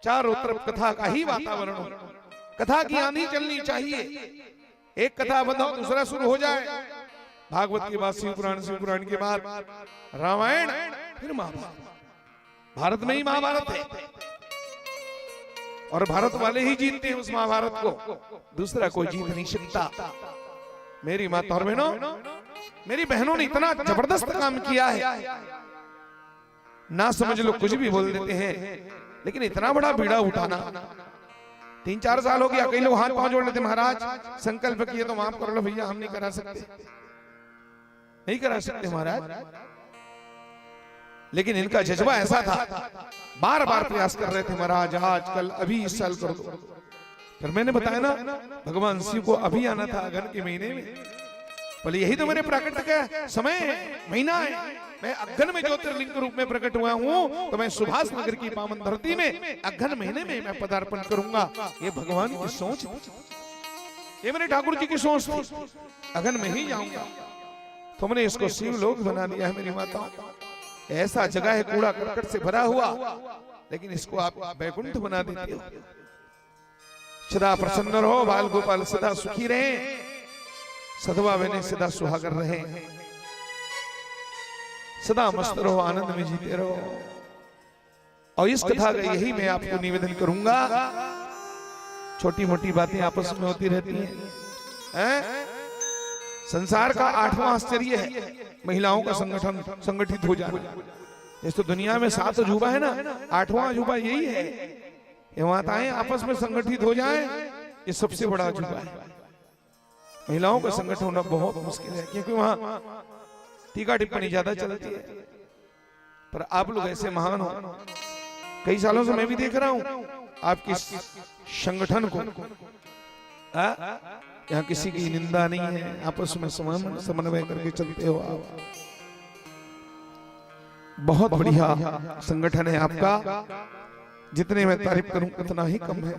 चारों तरफ कथा का ही वातावरण हो, कथा की आंधी चलनी चाहिए। एक कथा बंद हो दूसरा शुरू हो जाए। भागवत के बाद शिव पुराण के बाद रामायण, फिर महाभारत। भारत में ही महाभारत है और भारत वाले ही जीतते हैं उस महाभारत को, दूसरा कोई जीत नहीं सकता। मेरी माता और बहनों, मेरी बहनों ने इतना जबरदस्त काम किया है, ना समझ लो कुछ भी बोल देते हैं, लेकिन इतना बड़ा बीड़ा उठाना 3-4 साल हो गया। कई लोग हाथ पांव जोड़ लेते, महाराज संकल्प किए तो माफ कर लो भैया, हम नहीं करा सकते, नहीं करा सकते महाराज। लेकिन इनका जज्बा ऐसा था, बार बार प्रयास कर रहे थे, महाराज आज कल अभी इस साल कर दो। फिर मैंने बताया ना, भगवान शिव को अभी आना था अगन के महीने में। बोले यही तो मेरे प्राकट्य का समय है, महीना है। मैं अगन में ज्योतिर्लिंग के रूप में प्रकट हुआ हूँ, तो मैं सुभाष नगर की पावन धरती में अगन महीने में मैं पदार्पण करूंगा। ये भगवान की सोच, ये मेरे ठाकुर जी की सोच थी, अगन में ही जाऊंगा। तुमने इसको शिव लोक बना दिया है मेरी माता। ऐसा जगह है कूड़ा करकट से भरा हुआ, लेकिन इसको आप वैकुंठ बना देते हो। सदा प्रसन्न रहो, बाल गोपाल सदा सुखी रहे, सदवा बने सदा सुहागर रहे, सदा मस्त रहो, आनंद में जीते रहो। और इस कथा का यही मैं आपको निवेदन करूंगा। छोटी मोटी बातें आपस में होती रहती हैं। संसार का 8वां आश्चर्य है महिलाओं का संगठन, संगठित हो जाना। इस तो दुनिया में 7 अजूबा है ना, 8वां अजूबा यही है, ये माताएं आपस में संगठित हो जाएं, ये सबसे बड़ा अजूबा है। महिलाओं का संगठन होना बहुत मुश्किल है, क्योंकि वहां टीका टिप्पणी ज्यादा चलती है। पर आप लोग ऐसे महान हो, कई सालों से मैं भी देख रहा हूं आपके संगठन को। यहाँ किसी की निंदा नहीं है, आपस में समन्वय करके चलते हो आप। बहुत बढ़िया संगठन है आपका, जितने मैं तारीफ करूं उतना ही कम है।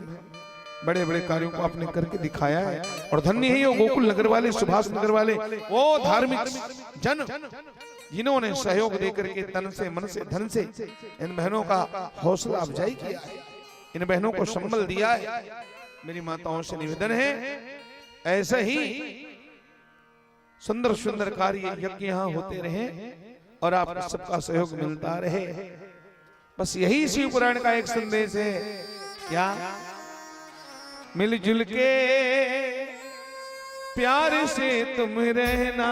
बड़े बड़े कार्यों को आपने करके दिखाया है, और धन्य ही हो गोकुल नगर वाले, सुभाष नगर वाले, वो धार्मिक जन जिन्होंने सहयोग देकर के तन से, मन से, धन से इन बहनों का हौसला अफजाई किया है, इन बहनों को संबल दिया है। मेरी माताओं से निवेदन है, ऐसे ही सुंदर सुंदर कार्य यज्ञ यहाँ होते रहे और आपको सबका सहयोग मिलता रहे। बस यही शिव पुराण का एक संदेश है, क्या मिलजुल के प्यार से तुम रहना,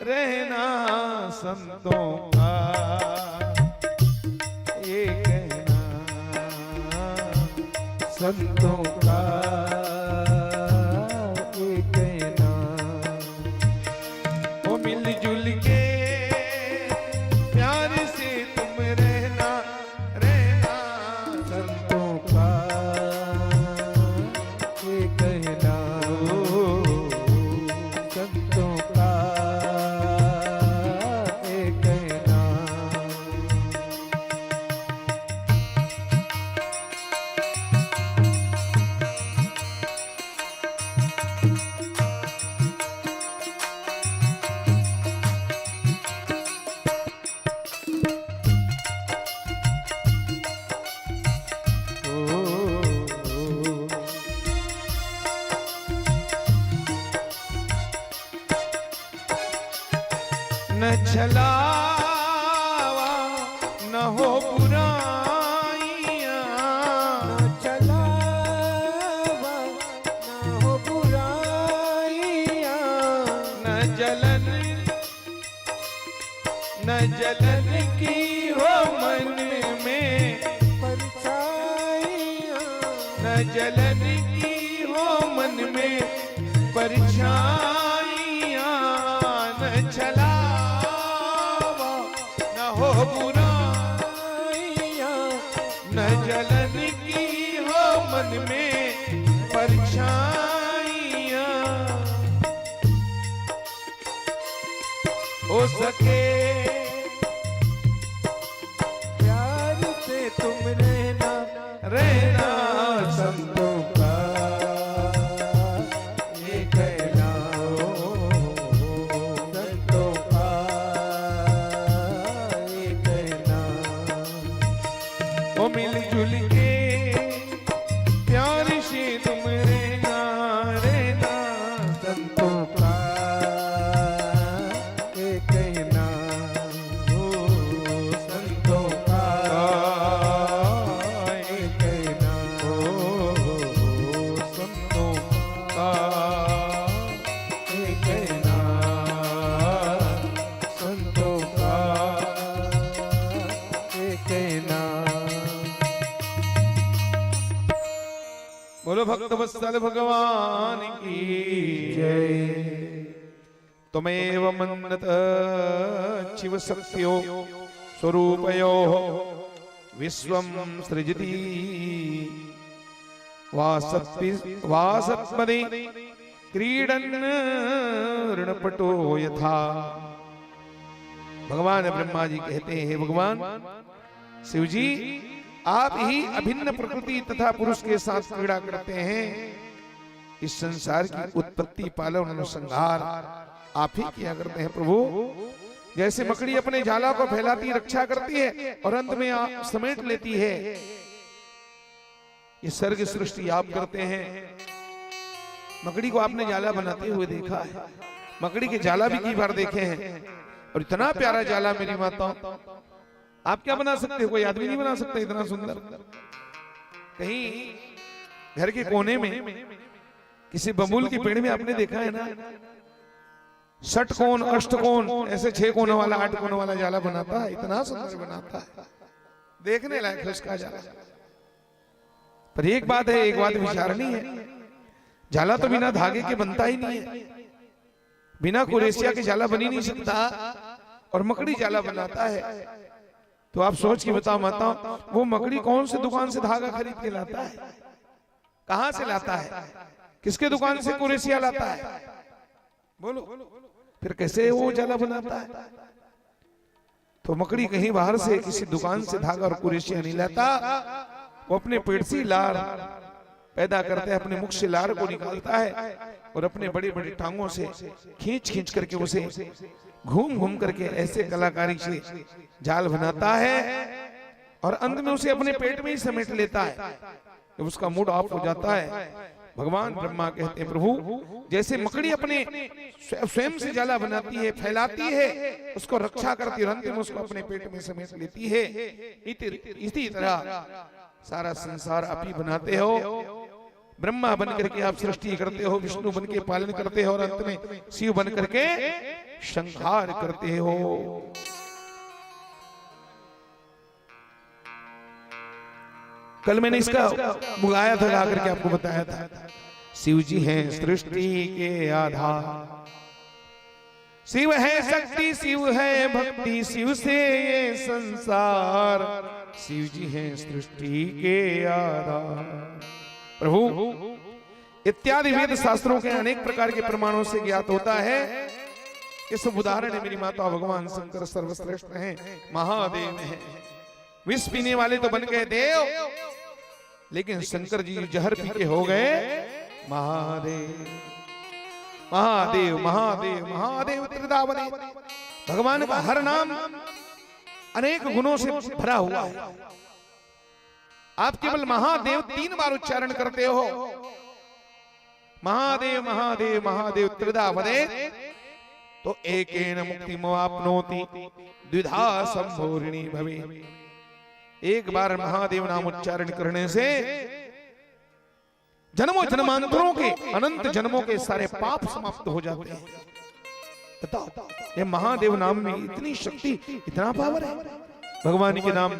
रहना संतों का ये कहना, संतों का ये कहना। वो मिलजुल के प्यार से तुम रहना, रहना संतों का ये कहना, संतों का ये कहना। न छलावा न हो बुराइयां, न छलावा न हो बुराइयां, न जलन, न जलन की हो मन में परछाइयां, न जलन की हो मन में परछाइयां, न छला बुराइयां, न जलन की हो मन में परछाइयां। हो सके प्यार से तुम रहना, रहना संतों का ये कहना, संतों का वो मिलजुल के बोलो भक्त वत्सल भगवान की जय। त्वमेव मन्नत शिव शक्त्यो स्वरूपयो विश्वं सृजति वासत्मदे क्रीडन् ऋणपटो यथा। भगवान ब्रह्मा जी कहते हैं, भगवान शिव जी आप ही अभिन्न प्रकृति तथा पुरुष के साथ क्रीड़ा करते हैं। इस संसार की उत्पत्ति पालन और संहार आप ही किया करते हैं प्रभु। जैसे मकड़ी अपने जाला को फैलाती रक्षा करती है और अंत में समेट लेती है, ये सर्ग सृष्टि आप करते हैं। मकड़ी को आपने जाला बनाते हुए देखा है, मकड़ी के जाला भी कई बार देखे हैं, और इतना प्यारा जाला मेरी माता आप क्या बना सकते हो, कोई आदमी नहीं बना सकता इतना सुंदर। कहीं घर के कोने में किसी बबूल के पेड़ में आपने देखा है ना, षटकोण अष्टकोण ऐसे 6 कोनों वाला 8 कोनों वाला जाला बनाता है, इतना सुंदर बनाता है, देखने लायक है उसका जाला। पर एक बात है, एक बात विचारनी है, जाला तो बिना धागे के बनता ही नहीं है, बिना कुरेशिया के जाला बनी नहीं सकता, और मकड़ी जाला बनाता है। तो आप सोच के बताओ माता, वो मकड़ी कौन से दुकान से धागा खरीद के लाता है, कहां से लाता है, किसके दुकान से कुरेशिया लाता है, बोलो फिर कैसे वो जाला बनाता है। तो मकड़ी कहीं बाहर से किसी दुकान से धागा और कुरेशिया नहीं लाता, वो अपने पेट से लार पैदा करता है, अपने मुख से लार को निकालता है और अपने बड़े बड़े टांगों से खींच खींच करके उसे घूम घूम करके ऐसे कलाकारी से जाल बनाता है, और अंत में उसे अपने पेट में ही समेट लेता है। जब उसका मूड ऑफ हो जाता है, भगवान ब्रह्मा कहते हैं प्रभु जैसे मकड़ी अपने स्वयं से जाला बनाती है, फैलाती है, उसको रक्षा करती है, अंत में उसको अपने पेट में समेट लेती है, इसी तरह सारा संसार आप ही बनाते हो। ब्रह्मा बन करके आप सृष्टि करते हो, विष्णु बन के पालन करते हो, और अंत में शिव बन करके संहार करते हो। कल मैंने इसका बुलाया था, गा करके आपको बताया था, शिव जी हैं सृष्टि के आधार, शिव है शक्ति, शिव है भक्ति, शिव से ये संसार, शिव जी हैं सृष्टि के आधार। प्रभु इत्यादि वेद शास्त्रों के अनेक प्रकार के प्रमाणों से ज्ञात होता है। ये सब उदाहरण है मेरी माता, भगवान शंकर सर्वश्रेष्ठ हैं, महादेव हैं। विष पीने वाले तो बन गए देव, लेकिन शंकर जी जहर पी के हो गए महादेव। महादेव महादेव महादेव त्रिदावदेव, भगवान का हर नाम अनेक गुणों से भरा हुआ है। आप केवल महादेव 3 बार उच्चारण करते हो, महादेव महादेव महादेव त्रिदावदेव, तो एकेन मुक्तिमाप्नोति द्विधा संभोरिणी भवे। एक बार महादेव नाम उच्चारण करने से जन्मों जन्मांतरों के अनंत जन्मों के सारे पाप समाप्त हो जाते हैं। बताओ ये महादेव नाम में इतनी शक्ति, इतना पावर है भगवान के नाम।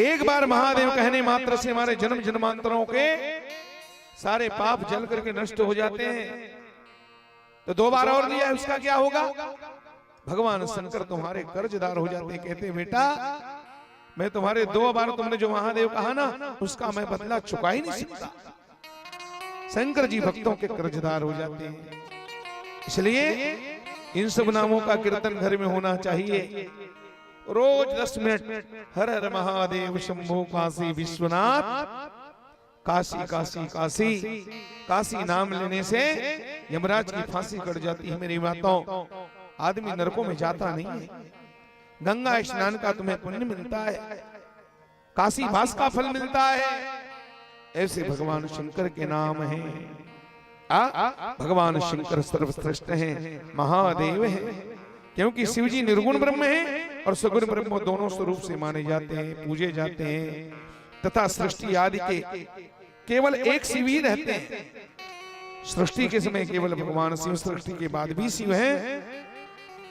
एक बार महादेव कहने मात्र से हमारे जन्म जन्मांतरों के सारे पाप जल करके नष्ट हो जाते हैं। तो 2 बार और लिया है, उसका क्या होगा? भगवान शंकर तुम्हारे कर्जदार हो जाते, कहते बेटा मैं तुम्हारे 2 बार तुमने जो महादेव कहा ना, उसका मैं बदला चुका ही नहीं सकता। शंकर जी भक्तों के कर्जदार हो जाते हैं। इसलिए इन सब नामों का कीर्तन घर में होना चाहिए। रोज 10 मिनट हर हर महादेव शंभो काशी विश्वनाथ, काशी काशी काशी। काशी नाम लेने से यमराज की फांसी कट जाती है मेरी माताओं। आदमी नरकों में जाता नहीं है। गंगा स्नान का तुम्हें पुण्य मिलता है, काशी वास का फल मिलता है। ऐसे भगवान शंकर के नाम हैं। भगवान शंकर सर्वश्रेष्ठ हैं, महादेव हैं, क्योंकि शिव जी निर्गुण ब्रह्म हैं और सगुण ब्रह्म दोनों स्वरूप से माने जाते हैं, पूजे जाते हैं। तथा सृष्टि आदि के केवल एक शिव ही रहते हैं। सृष्टि के समय केवल भगवान शिव, सृष्टि के बाद भी शिव हैं।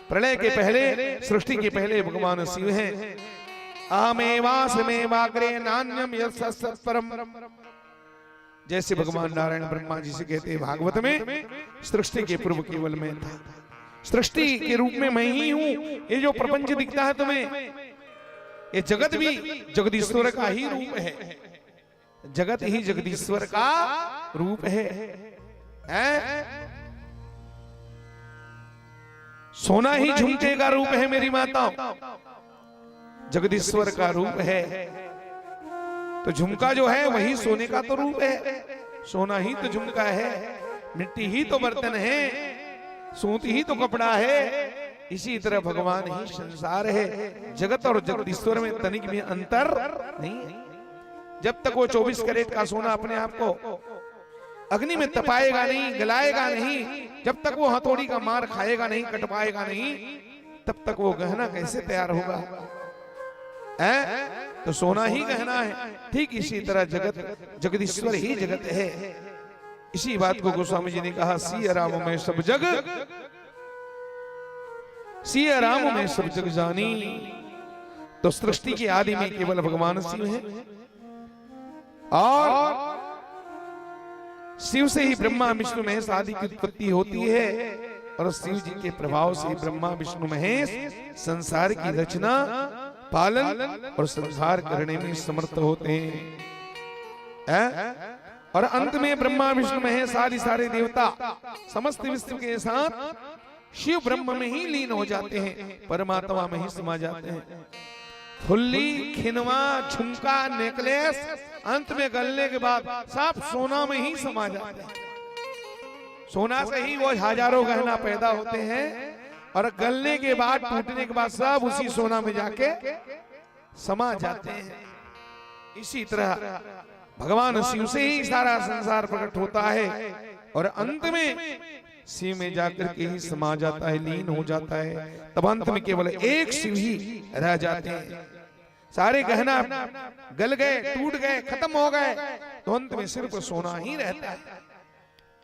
प्रलय के पहले, सृष्टि के पहले भगवान शिव हैं। अहमेवासमेवाग्रे नान्यम यत्सत्परम। जैसे भगवान नारायण ब्रह्मा जी से कहते हैं भागवत में, सृष्टि के पूर्व केवल मैं था, सृष्टि के रूप में मैं ही हूं। ये जो प्रपंच दिखता है तुम्हें, ये जगत भी जगदीश्वर का ही रूप है, जगत ही जगदीश्वर का रूप है। सोना ही झुमके का रूप है मेरी माताओं, जगदीश्वर का रूप है। तो झुमका जो है वही सोने का तो रूप है, सोना ही तो झुमका है, मिट्टी ही तो बर्तन है, सूती ही तो कपड़ा है। इसी तरह भगवान ही संसार है, जगत और जगदीश्वर में तनिक भी अंतर नहीं है। जब तक वो 24 कैरेट का सोना अपने आप को अग्नि में तपाएगा नहीं, गलाएगा नहीं, जब तक वो हथौड़ी का मार खाएगा नहीं, कट पाएगा नहीं, तब तक वो गहना कैसे तैयार होगा? तो सोना ही गहना है। ठीक इसी तरह जगत जगदीश्वर ही जगत है। इसी बात को गोस्वामी जी ने कहा, सिया राम में सब जग, सिया राम में सब जग जानी। तो सृष्टि के आदि में केवल भगवान शिव है, और शिव से ही ब्रह्मा विष्णु महेश आदि की उत्पत्ति होती है, और शिव जी के प्रभाव से ब्रह्मा विष्णु महेश संसार की रचना, पालन और संहार करने में समर्थ होते हैं। और अंत में ब्रह्मा विष्णु महेश आदि सारे देवता समस्त विश्व के साथ शिव ब्रह्म में ही लीन हो जाते हैं, परमात्मा में ही समा जाते हैं। फुल्ली, खिनवा, झुमका, नेकलेस अंत में गलने के बाद सब सोना में ही समा जाते हैं। सोना से ही वो हजारों गहना पैदा होते हैं, और गलने के बाद, टूटने के बाद सब उसी सोना में जाके समा जाते हैं। इसी तरह भगवान शिव से ही सारा संसार प्रकट होता है, और अंत में शिव में जाकर के ही समा जाता है, लीन हो जाता है। तब अंत में केवल एक शिव ही रह जाते हैं। सारे गहना गल गए, टूट गए, खत्म हो गए, तो अंत में सिर्फ सोना ही रहता है।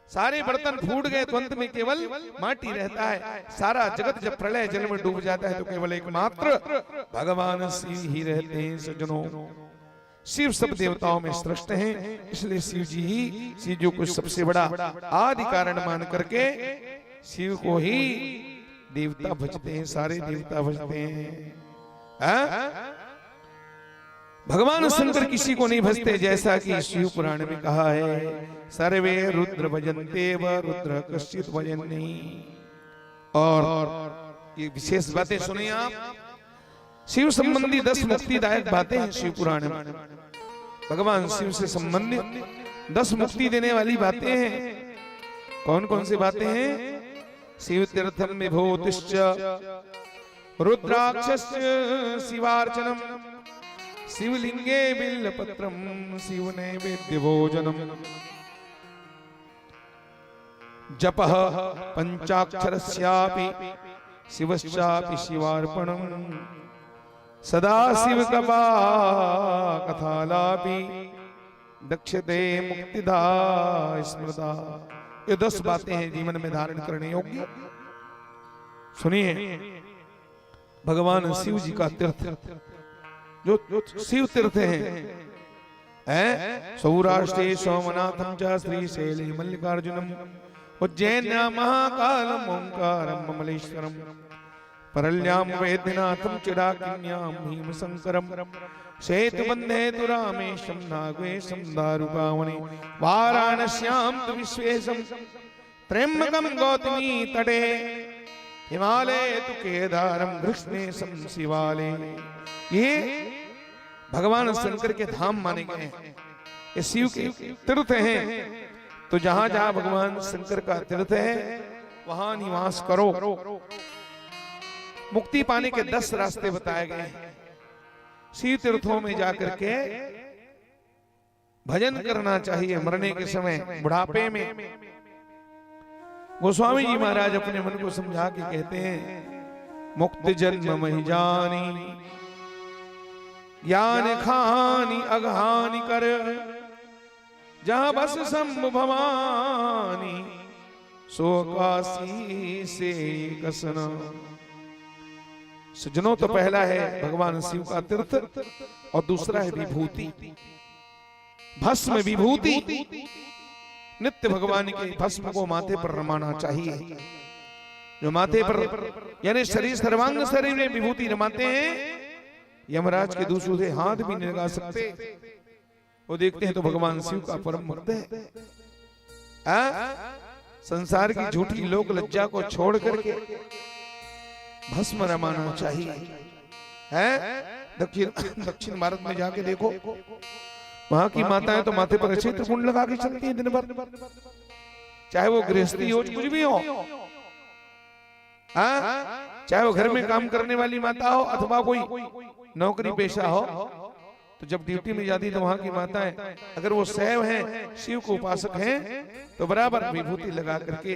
सारे बर्तन फूट गए तो अंत में केवल माटी रहता है। सारा जगत जब प्रलय जल में डूब जाता है तो केवल एकमात्र भगवान शिव ही रहते हैं। सज्जनों, शिव सब देवताओं में श्रेष्ठ हैं, इसलिए शिव जी ही, शिव जी को सबसे बड़ा आदि कारण मान करके शिव को ही देवता भजते हैं, सारे देवता भजते हैं। भगवान शंकर किसी को नहीं भजते, जैसा कि शिव पुराण में कहा है, सर्वे रुद्र भजन्ते व रुद्र कश्चित भजन नहीं। और ये विशेष बातें सुनिए आप, शिव संबंधी 10 मुक्तिदायक बातें हैं शिव पुराण में। भगवान शिव से संबंधित 10 मुक्ति देने वाली बातें हैं। कौन कौन सी बातें हैं? शिव तीर्थम विभूतिश्च रुद्राक्षस्य शिवार्चनम, शिवलिंगे बिल्लपत्रम शिव नैवेद्य भोजनम, जपः पंचाक्षरस्यापि शिवश्चापि शिवार्पणम, सदा शिव कृपा कथालापि दक्षते मुक्तिदा स्मृता। ये 10 बातें हैं जीवन में धारण करने योग्य। सुनिए, भगवान शिव जी का तीर्थ, जो शिव तीर्थ हैं, सौराष्ट्रे सोमनाथम च श्रीशैले मल्लिकार्जुनम, उज्जैन्यां महाकालम ओंकारम ममलेश्वरम, परल्यां वैद्यनाथम चिराकिन्यां भीमशंकरम, सेतुबंधे तु रामेशं नागेशं दारुकावने, वाराणस्यां तु विश्वेशं त्र्यंबकं गौतमी तटे, हिमालये तु केदारं कृष्णेशं शिवाले। ये भगवान शंकर के धाम माने गए हैं, ये शिव के तीर्थ हैं। तो जहां जहां भगवान शंकर का तीर्थ है वहां निवास करो। मुक्ति पाने के 10 रास्ते बताए गए हैं। शिव तीर्थों में जाकर के भजन करना चाहिए मरने के समय, बुढ़ापे में। गोस्वामी जी महाराज अपने मन को समझा के कहते हैं, मुक्त जन्म महि जानी, ज्ञान खानी अगहानी कर, जहां बस शंभु भवानी, सो काशी से कसना। सज्जनों, तो पहला है भगवान शिव का तीर्थ और दूसरा है विभूति, भस्म विभूति। नित्य भगवान के भस्म को माथे पर रमाना चाहिए। जो माथे पर यानी शरीर सर्वांग शरीर में विभूति रमाते हैं, यमराज के दूसरों से हाथ भी नहीं लगा सकते। वो देखते हैं तो भगवान शिव का परम भक्त है। संसार की झूठी लोक लज्जा को छोड़ करके भस्म रमाना चाहिए। है दक्षिण भारत में जाके देखो, वहां की माताएं तो माथे पर अच्छे त्रिपुंड लगा के चलती हैं दिन भर, चाहे वो गृहस्थी हो कुछ भी हो, चाहे वो घर में काम करने वाली माता हो अथवा कोई नौकरी पेशा हो। तो जब ड्यूटी में जाती तो वहां की माताएं अगर वो सैव हैं, शिव को उपासक हैं, तो बराबर विभूति लगा करके।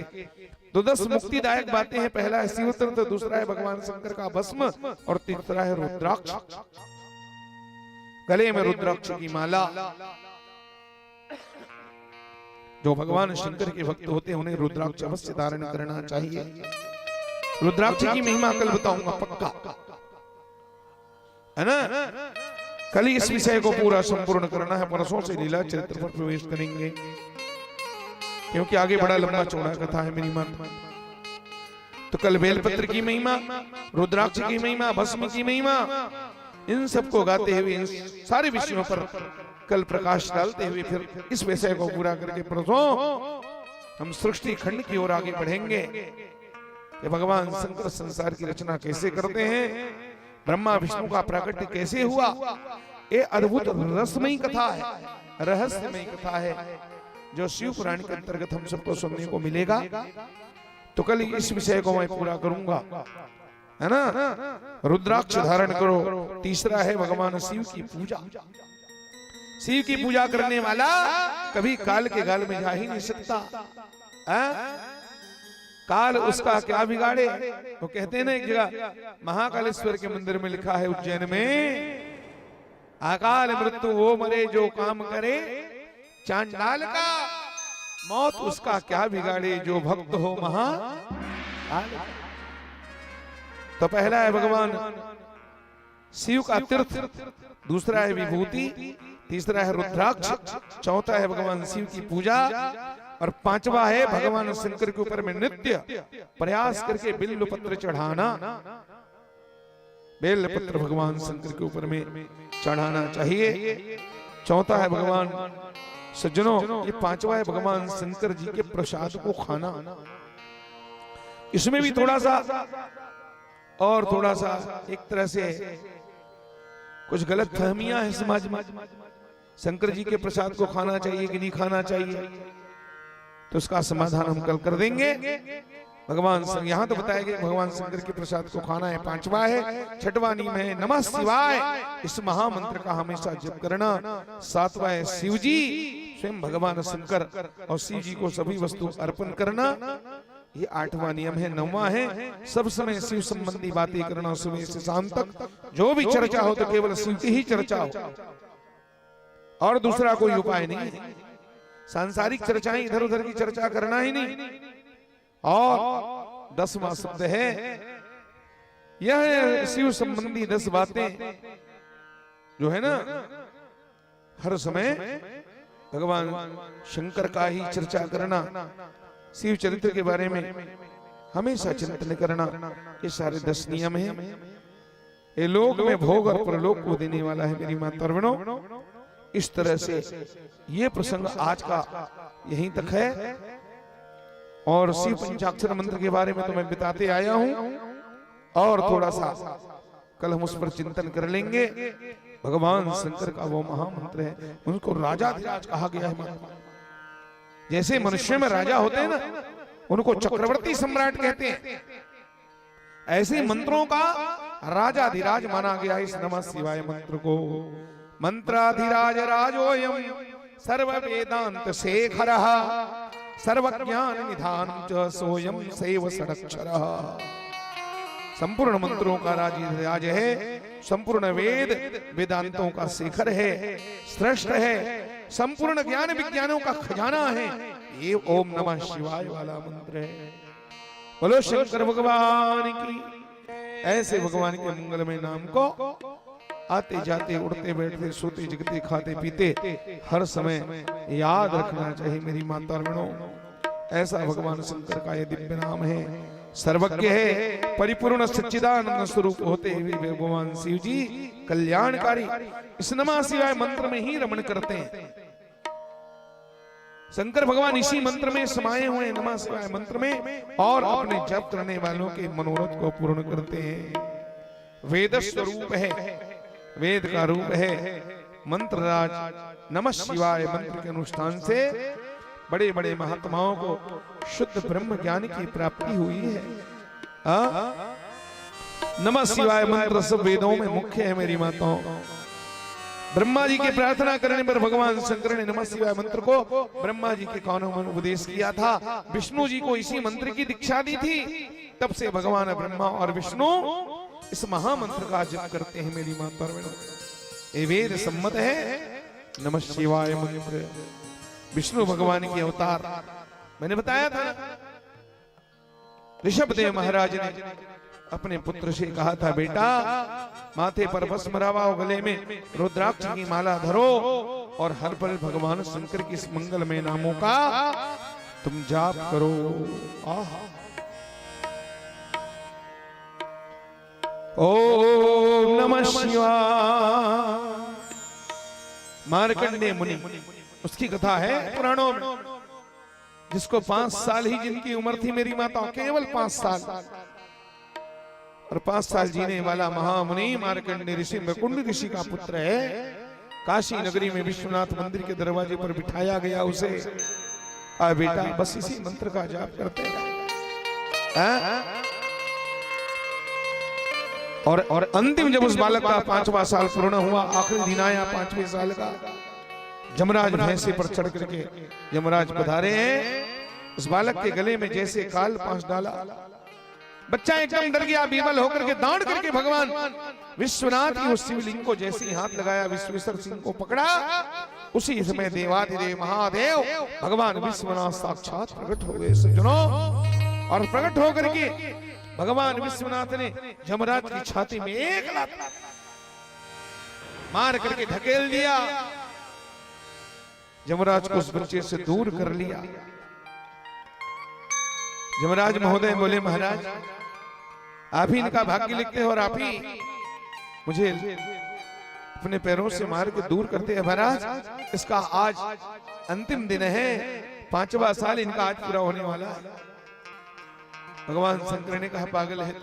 तो 10 मुक्तिदायक बातें हैं। पहला है शिव तीर्थ, दूसरा है भगवान शंकर का भस्म और तीसरा है रुद्राक्ष, गले में रुद्राक्ष की माला। जो भगवान शंकर के भक्त होते हैं उन्हें रुद्राक्ष अवश्य धारण करना चाहिए। रुद्राक्ष की महिमा कल बताऊंगा पक्का, है ना। कल इस विषय को पूरा संपूर्ण करना है। परसों से लीला चरित्र पर प्रवेश करेंगे, क्योंकि आगे बड़ा लंबा चौड़ा कथा है मेरी मां। तो कल बेलपत्र की महिमा, रुद्राक्ष की महिमा, भस्म की महिमा, इन सबको गाते हुए इन सारे विषयों पर कल प्रकाश डालते हुए फिर इस विषय को पूरा करके परसों हम सृष्टि खंड की ओर आगे बढ़ेंगे कि भगवान शंकर संसार की रचना कैसे करते हैं, ब्रह्मा विष्णु का प्राकट्य कैसे हुआ। ये अद्भुत रसमयी कथा है, रहस्यमयी कथा है, जो शिव पुराण के अंतर्गत हम सबको सुनने को मिलेगा। तो कल इस विषय को मैं पूरा करूंगा, है ना। रुद्राक्ष धारण करो। तीसरा है भगवान शिव की पूजा। शिव की पूजा करने वाला कभी काल के गाल में जा ही नहीं सकता। काल उसका क्या बिगाड़े। वो कहते हैं ना, एक जगह महाकालेश्वर के मंदिर में लिखा है उज्जैन में, अकाल मृत्यु वो मरे जो काम करे, चांडाल का मौत उसका क्या बिगाड़े, जो भक्त हो महाकाल। तो पहला है भगवान शिव का तीर्थ, दूसरा है विभूति, तीसरा है रुद्राक्ष, चौथा है भगवान शिव की पूजा, और पांचवा है भगवान शंकर के ऊपर में नित्य प्रयास करके बिल्व पत्र चढ़ाना। बेल पत्र भगवान शंकर के ऊपर में चढ़ाना चाहिए। चौथा है भगवान, सज्जनों ये पांचवा है भगवान शंकर जी के प्रसाद को खाना। इसमें भी थोड़ा सा और थोड़ा सा एक तरह से कुछ गलत फहमियां हैं समाज में। शंकर जी के प्रसाद को खाना चाहिए कि नहीं खाना चाहिए, तो उसका समाधान हम कल कर देंगे। भगवान यहाँ तो बताया गया भगवान शंकर के प्रसाद को खाना है। पांचवा है, छठवां नियम है नमः शिवाय, इस महामंत्र का हमेशा जप करना। सातवां है शिव जी स्वयं भगवान शंकर और शिव जी को सभी वस्तु अर्पण करना, ये आठवां नियम है। नौवां है सब समय शिव संबंधी बातें करना, सुबह से शाम तक जो भी चर्चा हो तो केवल शिव की ही चर्चा हो और दूसरा कोई उपाय नहीं है। सांसारिक चर्चाएं इधर उधर की चर्चा करना ही नहीं। और 10वां शब्द है, यह शिव संबंधी 10 बातें जो है ना, हर समय भगवान शंकर का ही चर्चा करना, शिव चरित्र के बारे में हमेशा चिंतन करना, ये सारे 10 नियम हैं। ये लोक में भोग और परलोक को देने वाला है मेरी माता बहनों। इस तरह से ये प्रसंग आज का यहीं तक है, और शिव पंचाक्षर मंत्र के बारे में तो मैं बताते आया हूं, और थोड़ा सा कल हम उस पर चिंतन कर लेंगे। भगवान शंकर का वो महामंत्र है, उनको राजाधिराज कहा गया है। जैसे मनुष्य में राजा होते हैं ना, उनको चक्रवर्ती सम्राट कहते हैं, ऐसे मंत्रों का राजाधिराज माना गया इस नमः शिवाय मंत्र को। मंत्राधिराज राजोयम सर्व वेदांत शेखरः, सर्व ज्ञान निधान च सोयम सैव षडक्षरः। संपूर्ण मंत्रों का राज है, संपूर्ण वेद वेदांतों का शेखर है, श्रेष्ठ है, संपूर्ण ज्ञान विज्ञानों का खजाना है। ये ओम नमः शिवाय वाला मंत्र है। बोलो शंकर भगवान की। ऐसे भगवान के मंगलमय नाम को आते जाते उड़ते बैठते सोते जगते खाते पीते हर समय याद रखना चाहिए मेरी माता बहनों। ऐसा भगवान शंकर का ये दिव्य नाम है। सर्वज्ञ है, परिपूर्ण सच्चिदानंद स्वरूप होते हुए भगवान शिव जी कल्याणकारी इस नमः शिवाय मंत्र में ही रमण करते हैं। शंकर भगवान इसी मंत्र में समाये हुए नमः शिवाय मंत्र में और अपने जप करने वालों के मनोरथ को पूर्ण करते हैं। वेद स्वरूप है, वेद का रूप है। मंत्र राज नमः शिवाय मंत्र के अनुष्ठान से बड़े बड़े महात्माओं को शुद्ध ब्रह्म ज्ञान की प्राप्ति हुई है। नमः शिवाय मंत्र सब वेदों में मुख्य है मेरी माताओं। ब्रह्मा जी के प्रार्थना करने पर भगवान शंकर ने नमः शिवाय मंत्र को ब्रह्मा जी के कानों में उपदेश किया था। विष्णु जी को इसी मंत्र की दीक्षा दी थी। तब से भगवान ब्रह्मा और विष्णु इस महामंत्र का जप करते हैं मेरी माता बहनों। ये वेद सम्मत है नमः शिवाय मंत्र। विष्णु भगवान के अवतार मैंने बताया था। ऋषभदेव महाराज ने अपने पुत्र से कहा था, बेटा माथे पर भस्म लगाओ, गले में रुद्राक्ष की माला धरो और हर पल भगवान शंकर की इस मंगलमय नामों का तुम जाप करो। ओम नमः शिवाय। मार्कंडेय मुनि, उसकी कथा है पुराणों में, जिसको 5 साल ही जिनकी उम्र थी मेरी माता, केवल 5 साल, और 5 साल जीने वाला महामुनि मार्कंडेय ऋषि मुकुंद ऋषि का पुत्र है। काशी नगरी में विश्वनाथ मंदिर के दरवाजे पर बिठाया गया उसे। आ बेटा बस इसी मंत्र का जाप करते हैं। और अंतिम जब उस बालक का 5वां साल पूर्ण हुआ, आखिरी दिन आया 5वें साल का, यमराज भैंसे पर चढ़ करके यमराज पधारे हैं। उस बालक के गले में जैसे काल पांच डाला, बच्चा एकदम डर गया, बीबल होकर के दौड़ करके भगवान विश्वनाथ की उस शिवलिंग को जैसे ही हाथ लगाया, विश्वेश्वर सिंह को पकड़ा। उसी समय देवाधिदेव महादेव भगवान विश्वनाथ साक्षात प्रकट हो गए सज्जनों। और प्रकट होकर के भगवान विश्वनाथ ने यमराज की छाती में एक लात मार करके ढकेल दिया। यमराज को उस बच्चे से दूर कर लिया। यमराज महोदय बोले, महाराज आप ही इनका भाग्य लिखते हो और आप ही मुझे अपने पैरों से मार के दूर करते हैं। महाराज इसका आज अंतिम दिन है, 5वां साल इनका आज पूरा होने वाला है। भगवान शंकर ने कहा, पागल है,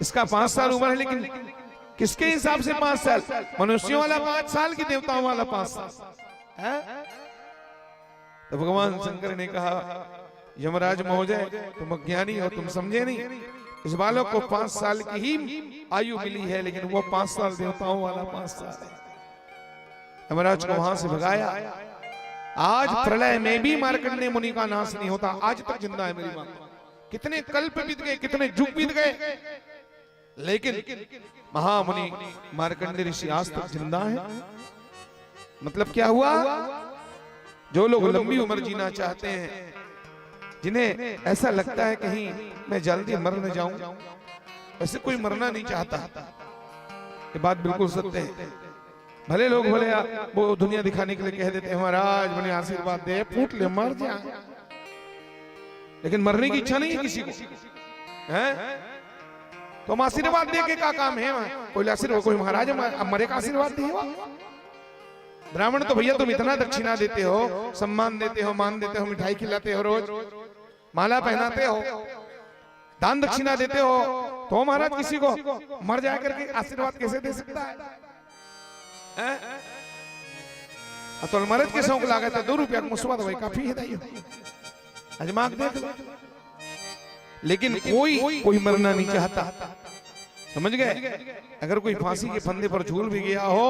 इसका 5 साल उम्र है, लेकिन किसके हिसाब से 5 साल? मनुष्यों वाला 5 साल की देवताओं वाला 5 साल है? तो भगवान शंकर ने कहा, यमराज महोदय तुम अज्ञानी हो, तुम समझे नहीं। इस बालक को 5 साल की ही आयु मिली है, लेकिन वो 5 साल देवताओं वाला 5 साल है। यमराज को वहां से भगाया। आज प्रलय में भी मार्कंडेय मुनि का नाश नहीं होता, आज तक जिंदा है मेरी मां। कितने कल्प बीत गए, कितने युग बीत गए, लेकिन महामुनि मार्कंडेय ऋषि आज तक जिंदा है। मतलब क्या हुआ? जो लोग लंबी उम्र जीना चाहते हैं, जिन्हें ऐसा लगता है कहीं मैं जल्दी मर न जाऊं, ऐसे कोई मरना नहीं चाहता। ये बात बिल्कुल सत्य है। भले लोग भले वो दुनिया दिखाने के लिए कह देते हैं, महाराज मुझे आशीर्वाद दे, फूट ले मर जा, लेकिन मरने की इच्छा नहीं है किसी को, हैं? तो हम आशीर्वाद दे के क्या काम है? कोई आशीर्वाद, कोई महाराज मरे का आशीर्वाद दिए? ब्राह्मण तो भैया तुम इतना दक्षिणा देते हो, सम्मान देते हो, मान देते हो, मिठाई खिलाते हो, रोज माला पहनाते हो, दान दक्षिणा देते हो, तो महाराज किसी को मर जाए करके आशीर्वाद कैसे दे सकता है? तो मरद के शौक लागे तो 2 रुपया मुस्वाद भाई काफी है दाइयो, अजमाक देख लो। लेकिन कोई मरना नहीं चाहता, समझ गए? अगर कोई फांसी के फंदे पर झूल भी गया हो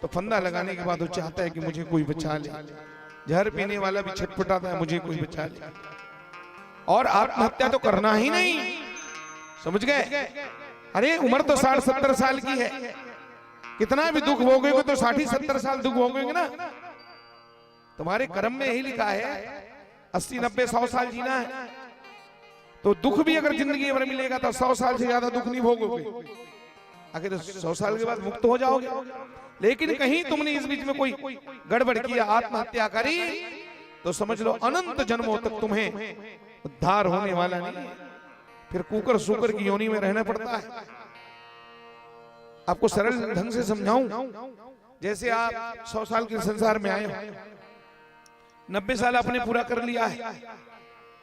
तो फंदा लगाने के बाद वो चाहता है कि मुझे कोई बचा ले। जहर पीने वाला भी छटपटाता है, मुझे कोई बचा ले। और आत्महत्या तो करना ही नहीं, समझ गए? अरे उम्र तो 60-70 साल की है, कितना भी दुख भोगोगे तो 60-70 साल दुख भोगोगे ना। तुम्हारे कर्म में यही लिखा है 80-90-100 साल जीना है। तो दुख भी अगर जिंदगी भर मिलेगा तो 100 साल से ज्यादा दुख नहीं भोगोगे, आखिर 100 साल के बाद मुक्त हो जाओगे। लेकिन कहीं तुमने इस बीच में कोई गड़बड़ किया, आत्महत्या करी, तो समझ लो अनंत जन्मों तक तुम्हें उद्धार होने वाला नहीं, फिर कुकर सूकर की योनि में रहना पड़ता है। आपको सरल ढंग से समझाऊं, जैसे आप 100 साल के संसार में आए हो, 90 साल आपने पूरा कर लिया है,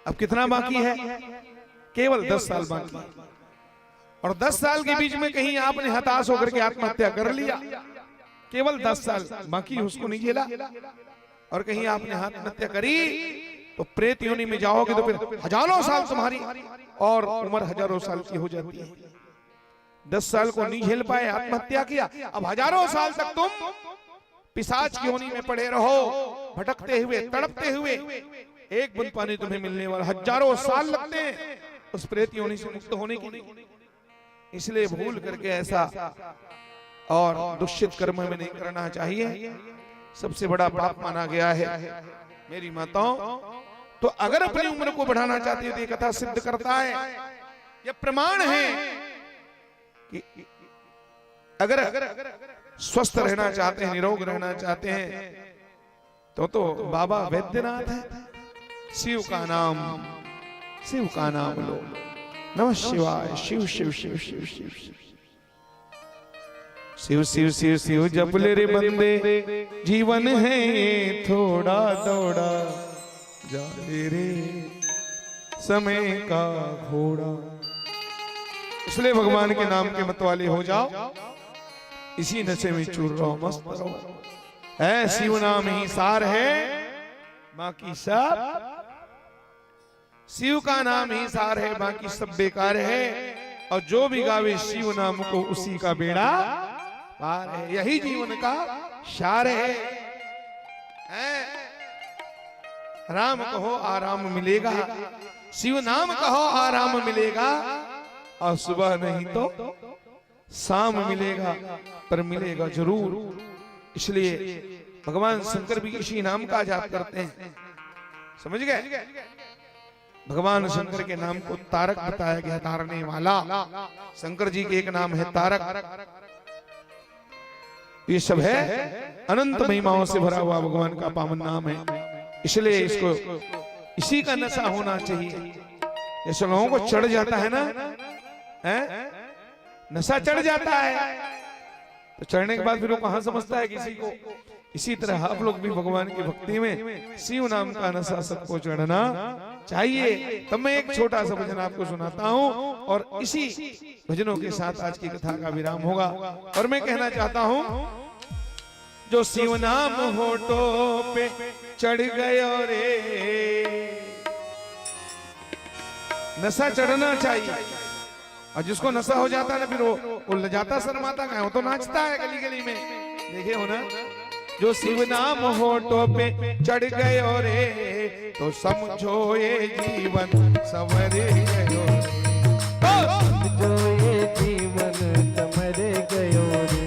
अब कितना बाकी है? केवल 10 साल बाकी है। और 10 साल के बीच में कहीं आपने हताश होकर के आत्महत्या कर लिया, केवल 10 साल बाकी, उसको नहीं झेला, और कहीं आपने आत्महत्या करी तो प्रेत योनि में जाओगे तो फिर हजारों साल तुम्हारी और उम्र हजारों साल की हो जाती है। 10 साल को नहीं झेल पाए, आत्महत्या किया, अब हजारों साल तक तुम पिशाच की योनि में पड़े रहो, भटकते हुए, तड़पते हुए, एक बूंद पानी तुम्हें मिलने वाला हजारों साल लगते हैं उस प्रेत योनि से मुक्त होने के लिए। इसलिए भूल करके ऐसा और दुष्ट कर्म में नहीं करना चाहिए, सबसे बड़ा पाप माना गया है। मेरी माताओं, तो अगर अपनी उम्र को बढ़ाना चाहती है तो ये कथा सिद्ध करता है, यह प्रमाण है कि अगर स्वस्थ रहना चाहते हैं, निरोग रहना चाहते हैं, तो बाबा वैद्यनाथ है। शिव का नाम लो, नमः शिवाय, शिव शिव शिव शिव शिव शिव शिव शिव शिव जप ले रे बंदे, जीवन है ये थोड़ा दौड़ा, जा रे समय का घोड़ा। इसलिए भगवान के नाम के मतवाले हो जाओ, इसी नशे में चूर रहो, मस्त रहो। है शिव नाम ही सार है, बाकी सब, शिव का नाम ही सार है, बाकी सब बेकार है। और जो भी गावे शिव नाम को उसी का बेड़ा पार है, यही जीवन का सार है। राम कहो आराम मिलेगा, शिव नाम कहो आराम मिलेगा, और सुबह नहीं तो शाम मिलेगा, पर मिलेगा जरूर। इसलिए भगवान शंकर भी इसी नाम का जाप करते हैं, समझ गए? भगवान शंकर के नाम को तारक बताया गया, तारने वाला। शंकर जी के एक नाम है तारक। ये सब है अनंत महिमाओं से भरा हुआ भगवान का पावन नाम है। इसलिए इसको, इसी का नशा होना चाहिए। जैसे लोगों को चढ़ जाता है ना, नशा चढ़ जाता है, तो चढ़ने के बाद फिर वो कहां समझता है किसी को। इसी तरह आप लोग भी भगवान की भक्ति में शिव नाम का नशा सबको चढ़ना चाहिए। तब मैं एक छोटा सा भजन आपको सुनाता हूँ, और इसी भजनों के साथ आज की कथा का विराम होगा। और मैं कहना चाहता हूँ, जो शिव नाम होठों पे चढ़ गयो रे, नशा चढ़ना चाहिए। और जिसको नशा हो जाता है ना, फिर वो लजाता शर्माता का है, वो तो नाचता है गली गली में, देखे हो ना। जो शिव नाम होठों पे चढ़ गयो रे, तो समझो ये जीवन संवर गयो, समझो ये जीवन संवर गयो रे।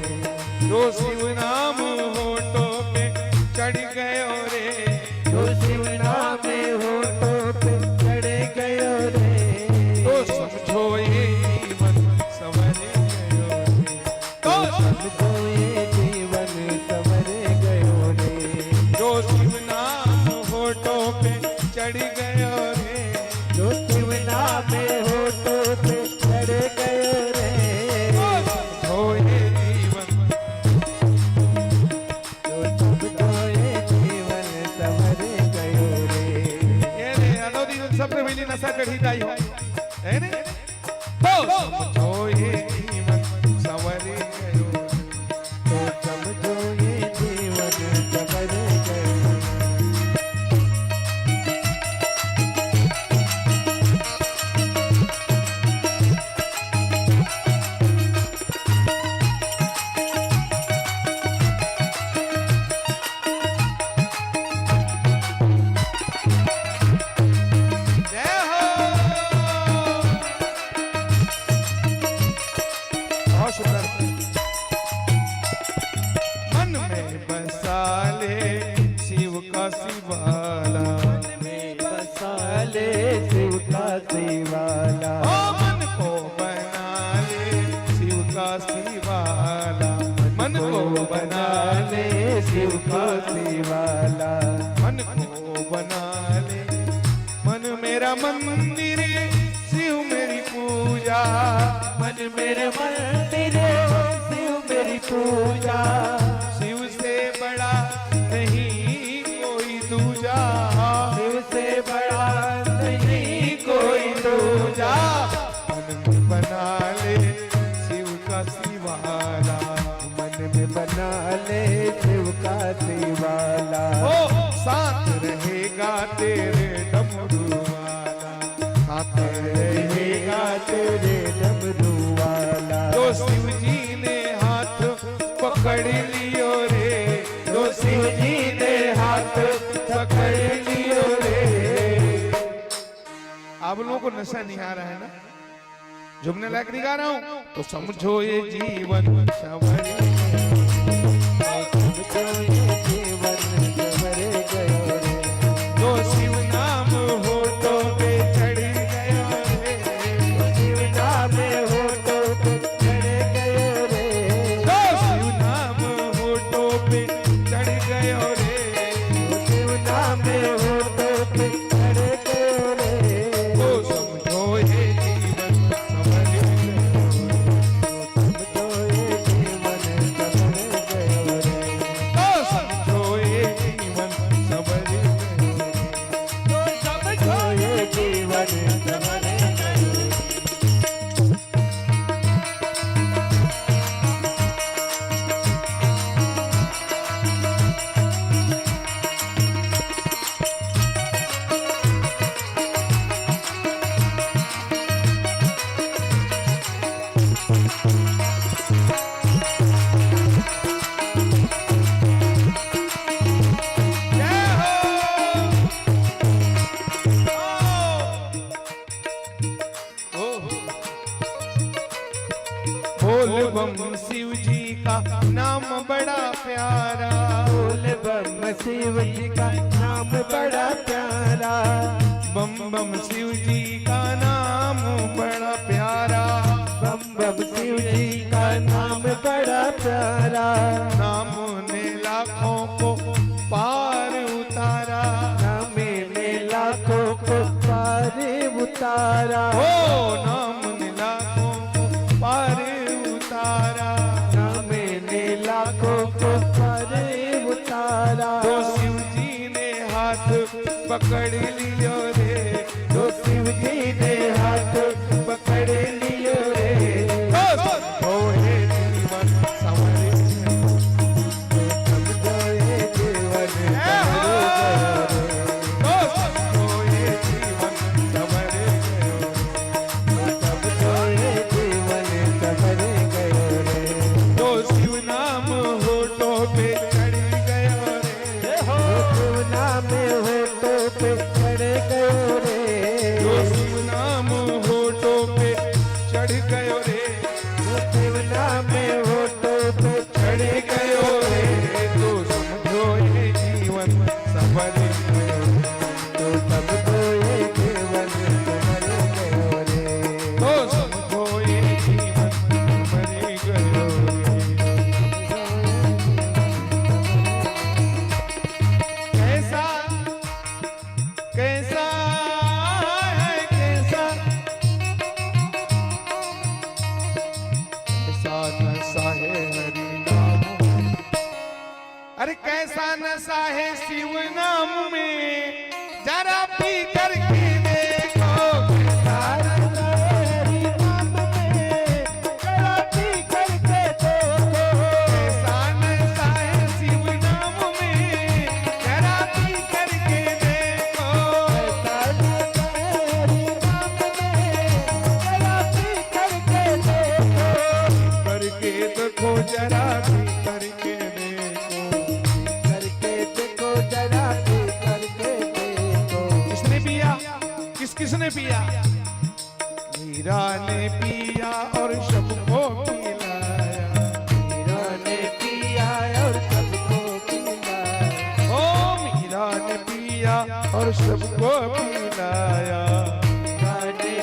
जो शिव नाम होठों पे चढ़ गयो रे, जो शिव नाम होठों पे चढ़ गयो रे, तो समझो ये जीवन संवर गयो रे, तो समझो ये जीवन संवर गयो रे। जो शिव नाम होठों पे चढ़ गयो रे, जो शिव नाम होठों पे चढ़ गयो रे, समझो ये जीवन, तो समझो ये जीवन संवर गयो रे। ये रे अनो दिन सबसे पहली नशा चढ़ी जाई हो, है ने? तो समझो ये जीवन संवर गयो, तो समझो ये जीवन संवर गयो। जय हो। बहुत सुंदर। मन में बसा ले शिव का शिवाला, में बसा ले शिव का शिवाला, शिवाला, ओ मन को बना ले शिव का शिवाला, मन को बना ले शिव का शिवाला, मन को बना ले, मन मेरा मंदिर शिव मेरी पूजा, मन मेरे मंदिर शिव मेरी पूजा, शिव से बड़ा नहीं कोई दूजा, शिव से बड़ा नहीं कोई दूजा, मन में बना ले शिव का शिवाला, मन में बना ले शिव का शिवाला, ओ साथ रहेगा तेरे डमरू वाला, साथ रहेगा तेरे डमरू वाला, जो शिव जी ने हाथ पकड़ लियो रे, जो शिव जी ने हाथ पकड़ लियो रे। आप लोगों को नशा नहीं आ रहा है ना, झुमने लायक नहीं गा रहा हूं तो समझो ये जीवन सवरे, समझो ये जीवन सवरे गयो रे, जो शिव नाम होठों पे चढ़ गया रे, शिव नाम होठों पे चढ़ गयो रे, जो शिव नाम होठों पे चढ़ गया रे, शिव नाम होठों पे चढ़ गयो रे, तो समझो ये जीवन सवरे गयो, समझो ये जीवन सवरे गयो रे, तो समझो ये जीवन सवरे गयो, तो समझो ये जीवन सवरे गयो रे। जय हो। बोल बम शिव जी का नाम बड़ा प्यारा, बोल बम शिव जी का नाम बड़ा प्यारा, बम बम शिव जी का नाम बड़ा प्यारा, बम बम शिव जी का नाम बड़ा प्यारा, नाम ने लाखों को पार उतारा, नाम ने लाखों को पार उतारा, ओ नाम ने लाखों को पार उतारा, नाम ने लाखों को पार उतारा, तो शिव जी ने हाथ पकड़ लियो रे, तो शिव जी ने हाथ पकड़ लियो रे, तो समझो ये जीवन संवरे गयो, समझो ये जीवन जय हो। सवरे गयो रे, तो समझो ये जीवन संवरे गयो, समझो ये जीवन सवरे गयो रे, तो शिव नाम होठों पे चढ़ गया रे, शिव नाम होठों पे चढ़ गयो रे, तो शिव नाम होठों पे चढ़ गयो रे, शिव नाम होठों पे चढ़ गयो रे, तो समझो ये जीवन संवरे गयो, तो समझो ये जीवन सवरे गयो रे, तो समझो ये जीवन संवरे गयो रे। कैसा कैसा है कैसा, कैसा नशा है हरि नाम, अरे कैसा नशा है शिव नाम में, जरा पी करके देखो, कैसा हरि नाम में जरा पी करके देखो, कैसा नशा है शिव नाम में, जरा पी करके देखो, हरि नाम में जरा पी करके देखो, करके देखो जरा पी करके देखो, करके देखो जरा पी करके देखो, किसने पिया, किसने पिया, मीरा ने पिया और सबको पिलाया, मीरा ने पिया और सबको पिलाया, ओ मीरा ने पिया और सबको पिलाया, मीरा ने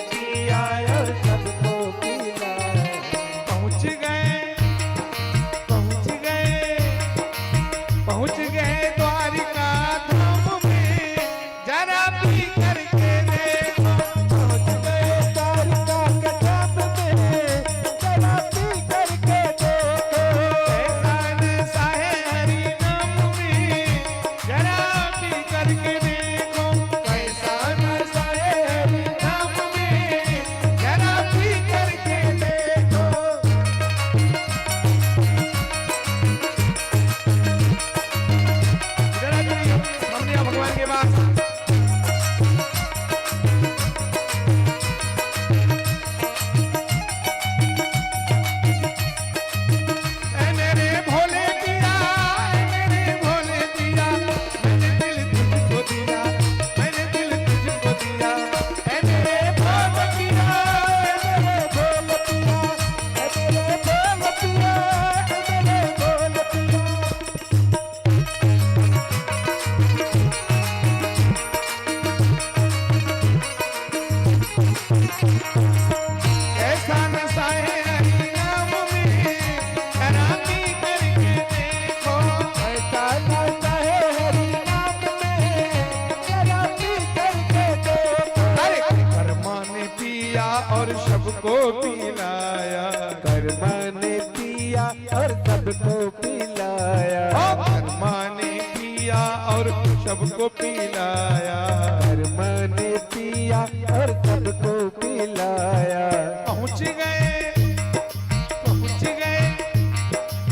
सबको पिलाया, ब्रह्मा ने पिया और सबको पिलाया, ब्रह्मा ने पिया और सबको पिलाया। पहुंच गए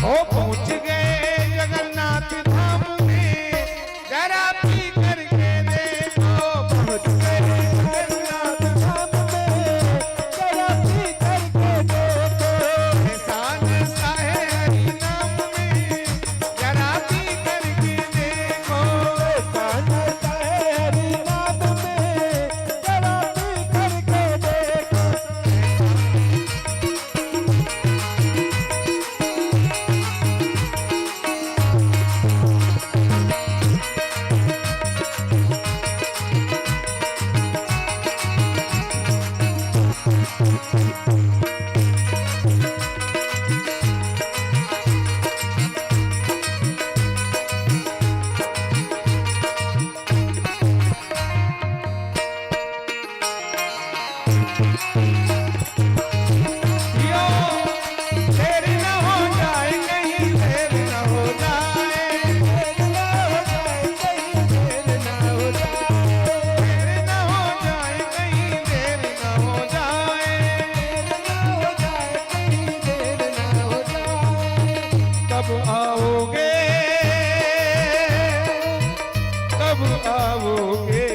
पहुंच गए जगन्नाथ धाम में, जरा पी करके देखो। पहुंच गए जगन्नाथ धाम में, जरा पी करके देखो। एहसान सा है हरि नाम में, जरा पी करके देखो। एहसान सा है हरि नाम में, जरा पी करके देखो। यो, देर न हो जाए कहीं, देर न हो जाए, देर ना हो जाए कहीं, देर ना हो जाए। देर न हो जाए कहीं, देर न हो जाए। देर ना हो जाए, कब आओगे, कब आओगे,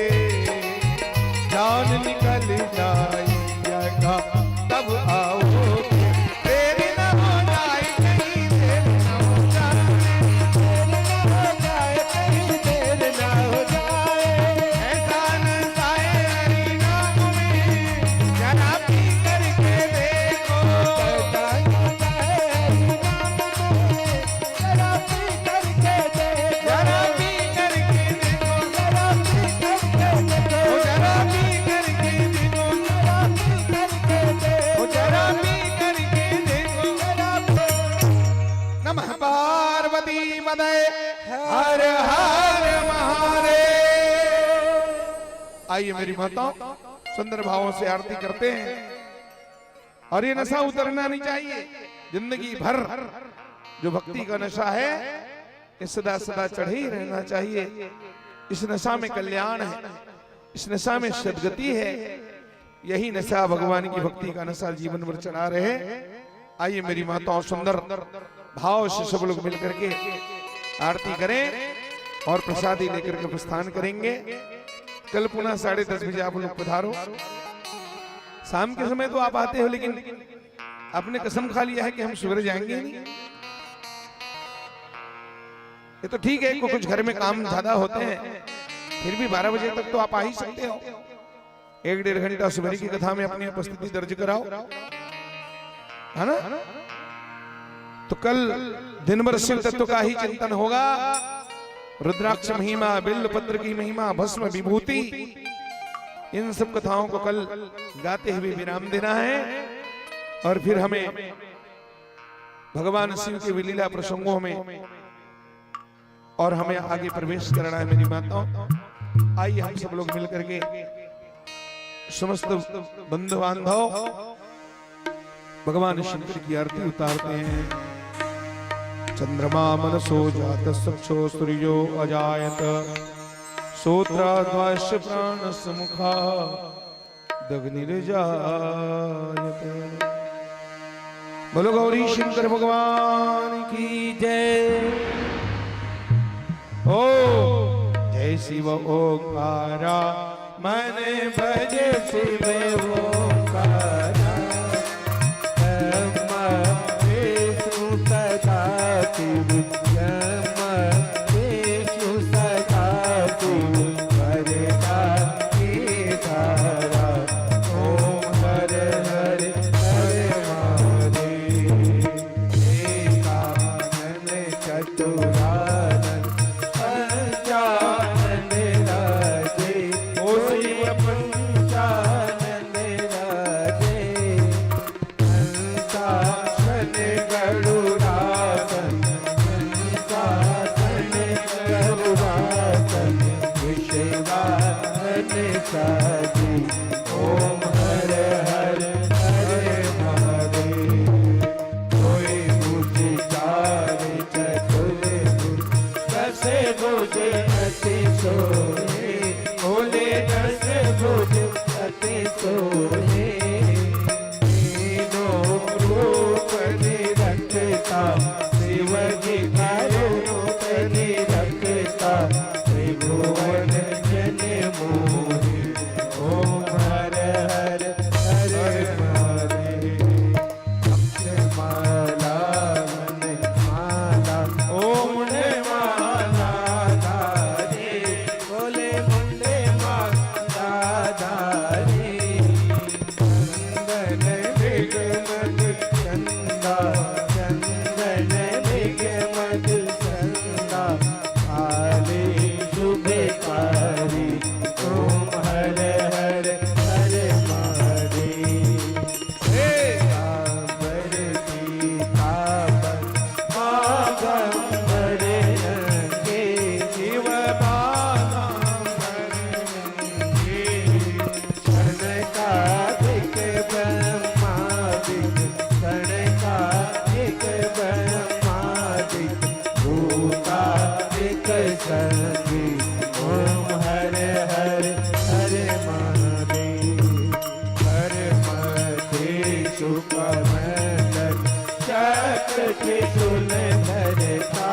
जान निकल जाएगा, कब आओगे। देर न हो जाए कहीं, देर न हो जाए, देर ना हो जाए। एहसान साए हरि नाम में, जरा पी करके देखो। जरा पी करके देखो, जरा पी करके देखो, जरा पी करके देखो, जरा पी करके देखो, जरा पी करके देखो, जरा पी करके देखो। जरा पी। नमः पार्वती पदये हर हर महादेव। आइए मेरी माताओं, सुंदर भावों से आरती करते हैं। और ये नशा उतरना नहीं चाहिए। जिंदगी भर जो भक्ति का नशा है, ये सदा सदा चढ़े ही रहना चाहिए। इस नशा में कल्याण है, इस नशा में सदगति है। यही नशा भगवान की भक्ति का नशा जीवन भर चढ़ा रहे। आइए मेरी माताओं, सुंदर भाव से सब लोग मिलकर के आरती करें और प्रसादी लेकर के प्रस्थान करेंगे। कल पुनः 10:30 बजे आप लोग पधारो। शाम के समय तो आप आते हो, लेकिन आपने कसम खा लिया है कि हम सवेरे जाएंगे नहीं। ये तो ठीक है कि कुछ घर में काम ज्यादा होते हैं, फिर भी 12 बजे तक तो आप आ ही सकते हो। 1-1.5 घंटा सवेरे की कथा में अपनी उपस्थिति दर्ज कराओ, है ना। तो कल दिन भर शिव तत्व का ही चिंतन होगा। रुद्राक्ष महिमा, बिल्व पत्र की महिमा, भस्म विभूति, इन सब कथाओं को कल गाते हुए विराम देना है। और फिर हमें भगवान शिव के विलीला प्रसंगों में और हमें आगे प्रवेश करना है मेरी माताओं। आइए हम सब लोग मिलकर के समस्त बंधु बांधव भगवान शंकर की आरती उतारते हैं। चंद्रमा मनसो जात सक्षो सूर्यो अजायत, श्रोत्राद्वाश्च प्राण समुखा दग्निर्जायत। बोलो गौरी शंकर भगवान की जय। ओ जय शिव ओंकारा, मन भज शिव ओंकारा। भुज अति सोहे, बोले दस भुज अति सोहे। तीनों रूप निरखता, शिव जी का रूप निरखता, त्रिभुवन जन मोहि। ओम हर हर हर महादेव। माला मन माला, ओम ने माला धारे, बोले मुंडे माला धारे। चंदन बिगमग चंदा, चंदन बिगमग चंदा, आले शुभकारी। ओम हर हर हर महादेव। काबर सीतापन मागंबर रंगे, शिव बागंबर रंगे। सनकादिक ब्रह्मादिक, सनकादिक ब्रह्मादिक, भूतादिक संगी। ओम हर हर हर महादेव। हर मधेशु कमंडल, चक्र त्रिशूल धरता,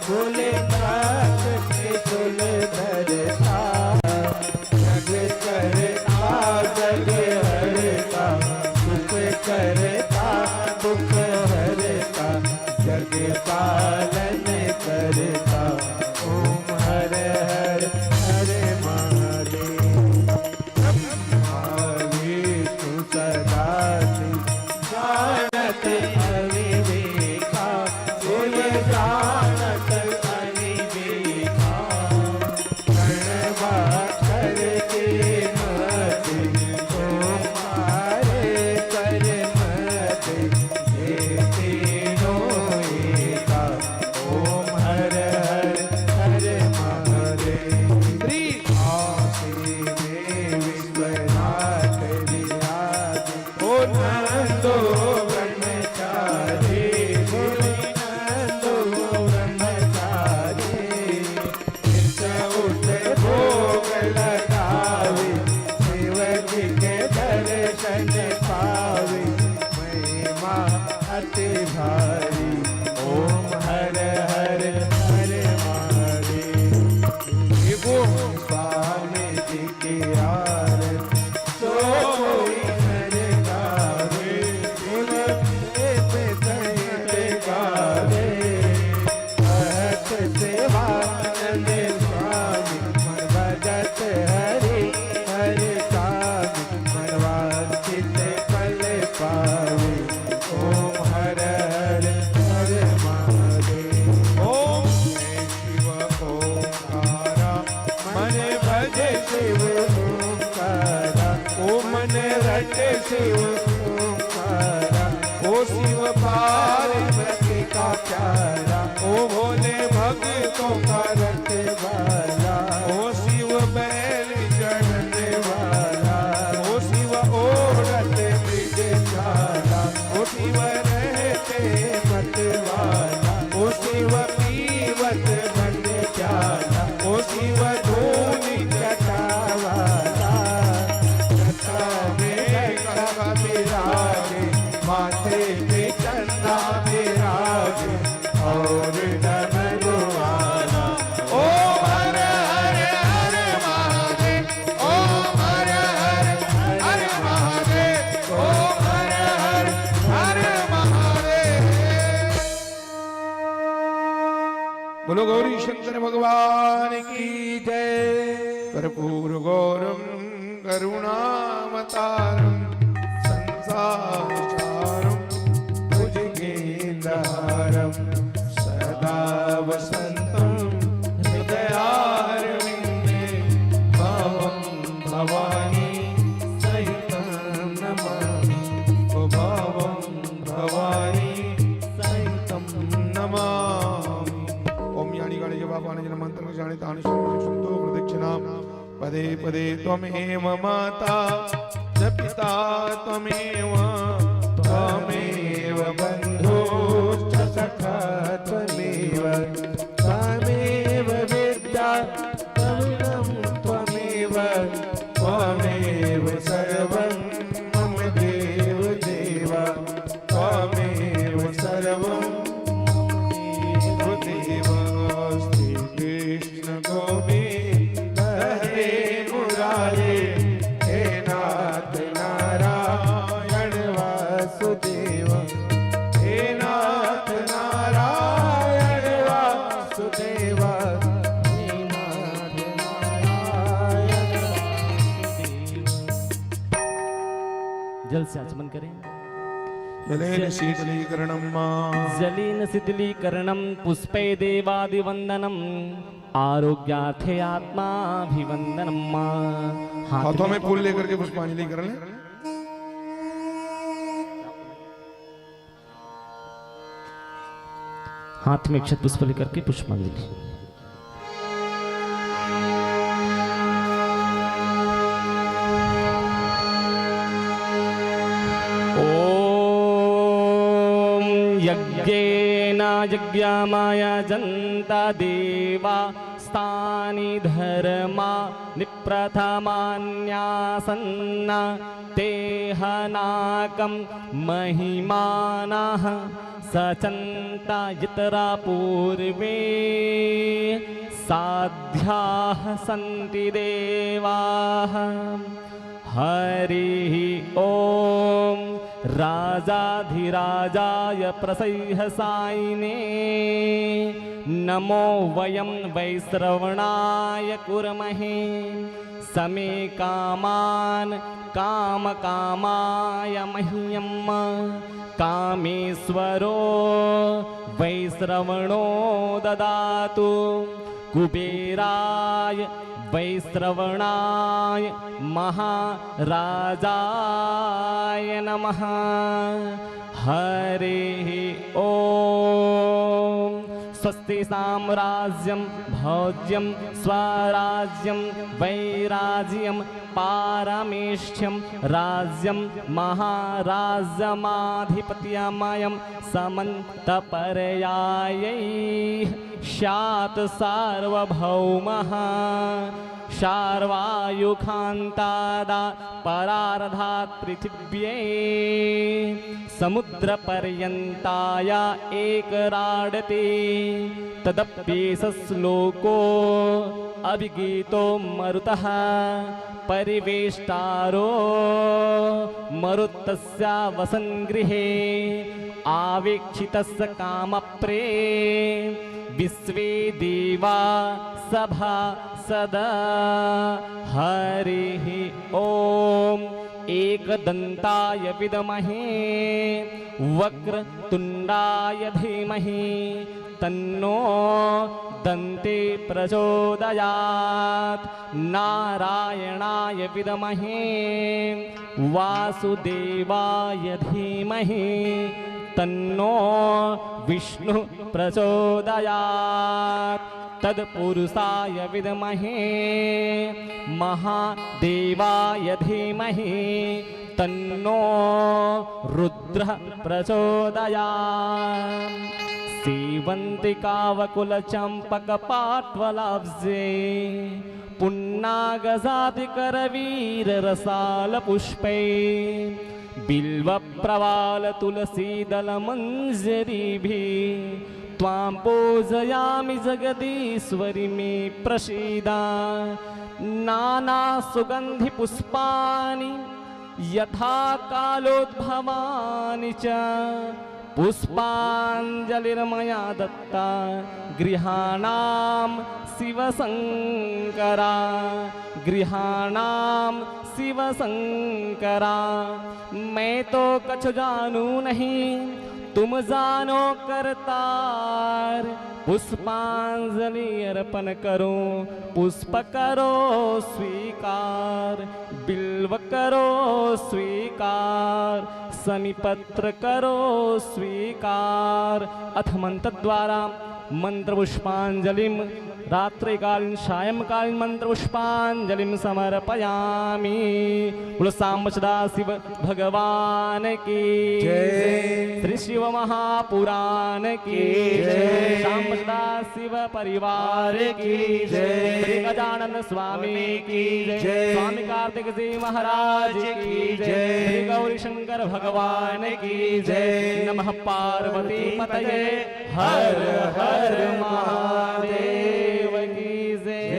बोले चक्र त्रिशूल धरता। जग करता जग हरता, दुख करता दुख हरता, जग पालन करता। ओम हर हर हर महादेव। विष्णु सदा शिव, जानत अविवेका, बोले जानत अविवेका। प्रणवा करके मते, ओम मारे कर मते, ये तीनों एका। ओम हर हर हर महादेव। आसी में विश्वनाथ विराज, ओ नंदो ब्रह्मचारी, बोले नंदो ब्रह्मचारी। नित उठ भोग लगावे, शिव जी के दर्शन पावे, महिमा अति भारी। ओम हर हर हर महादेव। स्वामी जी की आरती, सोई नर गावे, बोले पे सहित गावे। भक्त सेवानंद स्वामी, मन भजत हरि हरि स्वामी, मनवांछित फल पावे। ओम हर हर हर महादेव। ओम शिव ओंकारा, मन भजे शिव ओंकारा, ओ मन रटे शिव ओंकारा। ओ शिव पार्वती का प्यारा, ओ भोले भक्तों का रखवाला। ओ शिव बैल चढ़ने वाला, ओ शिव ओढ़त मृगशाला, ओ शिव रहते मत वाला, ओ शिव पीवत बन जाला, ओ शिव धूनि जटावाला। जटा में कब विराजे, माथे पे चंदा विराजे, और डमरुआना। ओम हर हर हर महादेव, ओम हर हर हर महादेव, ओम हर हर हर महादेव। बोलो गौरी शंकर भगवान की जय। कर्पूर गौरम करुणावतारम, संसारसारम, भुजगेन्द्रहारम, सदा वसंतं हृदयारविन्दे। भवं भवानी सहितं नमामि, भवं भवानी सहितं नमामि। ओम यानी गाड़ी जब आप आने जन मंत्र जाने तानि सुनतो प्रदक्षिणा पदे पदे त्वमेव माता च पिता त्वमेव, त्वमेव बन्धुश्च सखा त्वमेव, त्वमेव विद्या से आचमन करें। जलेन शीतलीकरणं जलेन शीतलीकरणं पुष्पे देवादिवंदनम आरोग्यार्थे आत्माभिवंदनम। हाथों में फूल लेकर के पुष्पांजलि कर लें। हाथ में अक्षत पुष्प लेकर के पुष्पांजलि। ओम यज्ञेन यज्ञामाय जन्ता देवा स्थानि धर्मा निप्रथमान्यासन्ना तेहनाकं महिमानः सचन्ता यतरा पूर्वे साध्याः सन्ति देवाः। हरिः ॐ राजाधिराजाय प्रसह्यसायिने नमो वयं वैश्रवणाय कुर्महे समे कामान् कामकामाय मह्यं कामेश्वरो वैश्रवणो ददातु कुबेराय वैश्रवणाय महाराजाय नमः। हरिः ॐ स्वस्ति साम्राज्यं भोज्यं स्वराज्यं वैराज्यं पारमेष्ठ्यं राज्यं महाराज्यमाधिपत्यमयं समन्तपर्यायैः स्यात् सार्वभौमः शार्वायुखान्तादा परार्धात् पृथिव्यै समुद्रपर्यन्ताय एकराडते तदप्येषश्लोको अभिगीतो मरुतः परिवेष्टारो मरुतस्य वसन्गृहे आवेक्षितस्य कामप्रे विश्वे देवा सभा सदा। हरिः ॐ एकदन्ताय विद्महे वक्रतुण्डाय धीमहि तन्नो दन्ते प्रचोदयात्। नारायणाय विद्महे वासुदेवाय धीमहि तन्नो विष्णु प्रचोदयात्। तत्पुरुषाय विद्महे महादेवाय धीमहि तन्नो रुद्रः प्रचोदयात्। सेवन्तिकावकुलचम्पकपाट्वलाब्जे पुन्नागजातिकरवीररसालपुष्पै बिल्वप्रवालतुलसीदलमञ्जरीभिः त्वां पूजयामि जगदीश्वरि मे प्रसीदा। नानासुगन्धिपुष्पाणि यथा कालोद्भवानि च पुष्पाञ्जलिर्मया दत्ता गृहाणां शिवशङ्करा गृहाणां शिवशङ्करा। मैं तो कछ जानू नहीं तुम जानो करतार पुष्पांजलि अर्पण करो पुष्प करो स्वीकार बिल्व करो स्वीकार समीपत्र करो स्वीकार। अथ मंत्र द्वारा मंत्र पुष्पांजलिम रात्रिकालीन सायंकालीन मंत्र पुष्पांजलिम समर्पयामि। बोलो सांब सदा शिव भगवान की जय। श्री शिव महापुराण की जय। सांब सदा शिव परिवार की जय। श्री गजानन स्वामी की जय। स्वामी कार्तिक जी महाराज की जय। श्री गौरी शंकर भगवान की जय। नमः पार्वती पतये हर हर महादेव की जय।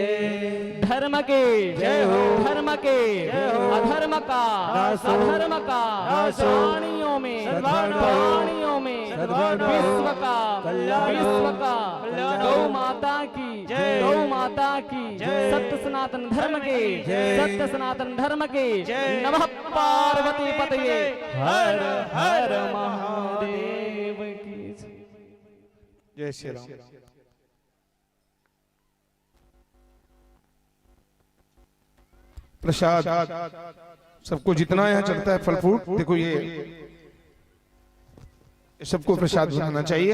धर्म के जय हो। धर्म के जय हो। अधर्म का नाश हो। अधर्म का नाश हो। प्राणियों में सद्भावना हो। प्राणियों में सद्भावना हो। विश्व का कल्याण हो। विश्व का कल्याण गौ हो। माता की जय। गौ माता की जय। सत्य सनातन धर्म के जय। सत्य सनातन धर्म के जय। नमः पार्वती पतये हर हर महादेव की जय श्री राम। प्रसाद सबको जितना यहाँ चलता है फल फ्रूट देखो ये सबको प्रसाद बनाना चाहिए।